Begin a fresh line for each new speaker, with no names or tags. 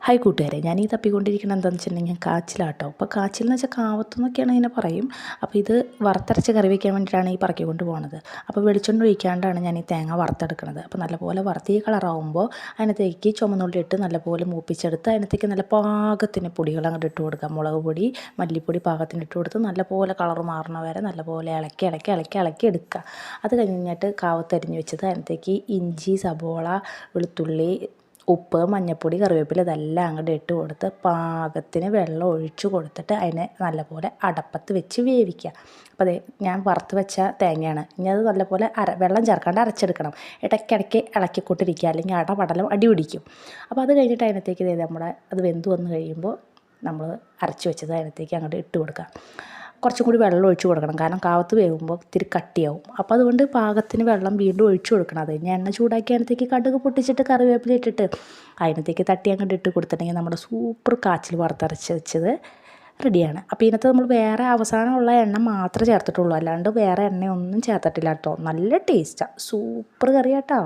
Hi കൂട്ടുകാരെ, ഞാൻ ഈ തപ്പിക്കൊണ്ടിരിക്കുന്നത് എന്താണെന്ന് വെച്ചിട്ടുണ്ടെങ്കിൽ കാച്ചിലാട്ടോ. അപ്പോൾ കാച്ചിൽ എന്ന് വെച്ചാൽ കാവത്തെന്നൊക്കെയാണ് ഇതിനെ പറയും. അപ്പോൾ ഇത് വറുത്തരച്ച് കറി വയ്ക്കാൻ വേണ്ടിയിട്ടാണ് ഈ പറക്കിക്കൊണ്ട് പോകുന്നത്. അപ്പോൾ വെളിച്ചെണ്ണ ഒഴിക്കാണ്ടാണ് ഞാൻ ഈ തേങ്ങ വറുത്തെടുക്കുന്നത്. അപ്പോൾ നല്ലപോലെ വറുത്ത് ഈ കളറാവുമ്പോൾ അതിനകത്തേക്ക് ചുമന്നുള്ളി ഇട്ട് നല്ലപോലെ മൂപ്പിച്ചെടുത്ത് അതിനകത്തേക്ക് നല്ല പാകത്തിന് പൊടികൾ അങ്ങോട്ട് ഇട്ട് കൊടുക്കുക. മുളക് പൊടി, മല്ലിപ്പൊടി പാകത്തിന് ഇട്ട് കൊടുത്ത് നല്ലപോലെ കളർ മാറണ വരെ നല്ലപോലെ ഇളക്കി എടുക്കുക. അത് കഴിഞ്ഞിട്ട് കാവത്തരിഞ്ഞ് വെച്ചത് അതിനകത്തേക്ക് ഇഞ്ചി, സബോള, വെളുത്തുള്ളി, ഉപ്പ്, മഞ്ഞൾപ്പൊടി, കറിവേപ്പില ഇതെല്ലാം അങ്ങോട്ട് ഇട്ട് കൊടുത്ത് പാകത്തിന് വെള്ളം ഒഴിച്ച് കൊടുത്തിട്ട് അതിനെ നല്ലപോലെ അടപ്പത്ത് വെച്ച് വേവിക്കുക. അപ്പോൾ അതേ ഞാൻ വറുത്ത് വെച്ച തേങ്ങയാണ്. ഇനി അത് നല്ലപോലെ വെള്ളം ചേർക്കാണ്ട് അരച്ചെടുക്കണം. ഇടയ്ക്കിടയ്ക്ക് ഇളക്കിക്കൊണ്ടിരിക്കുക, അല്ലെങ്കിൽ അടപടലം അടി പിടിക്കും. അപ്പോൾ അത് കഴിഞ്ഞിട്ട് അതിനകത്തേക്ക് നമ്മുടെ അത് വെന്ത് വന്ന് കഴിയുമ്പോൾ നമ്മൾ അരച്ച് വെച്ചത് അതിനകത്തേക്ക് അങ്ങോട്ട് ഇട്ട് കൊടുക്കുക. കുറച്ചും കൂടി വെള്ളം ഒഴിച്ച് കൊടുക്കണം, കാരണം കാവത്ത് വേകുമ്പോൾ ഇത്തിരി കട്ടിയാവും. അപ്പോൾ അതുകൊണ്ട് പാകത്തിന് വെള്ളം വീണ്ടും ഒഴിച്ച് കൊടുക്കണം. അത് കഴിഞ്ഞ് എണ്ണ ചൂടാക്കി അതിനകത്തേക്ക് കടുക് പൊട്ടിച്ചിട്ട് കറിവേപ്പില ഇട്ടിട്ട് അതിനകത്തേക്ക് തട്ടി അങ്ങോട്ട് ഇട്ട് കൊടുത്തിട്ടുണ്ടെങ്കിൽ നമ്മുടെ സൂപ്പർ കാച്ചിൽ വറുത്തരച്ച് വെച്ചത് റെഡിയാണ്. അപ്പോൾ ഇതിനകത്ത് നമ്മൾ വേറെ അവസാനമുള്ള എണ്ണ മാത്രമേ ചേർത്തിട്ടുള്ളൂ, അല്ലാണ്ട് വേറെ എണ്ണയൊന്നും ചേർത്തിട്ടില്ല കേട്ടോ. നല്ല ടേസ്റ്റാണ്, സൂപ്പർ കറി കേട്ടോ.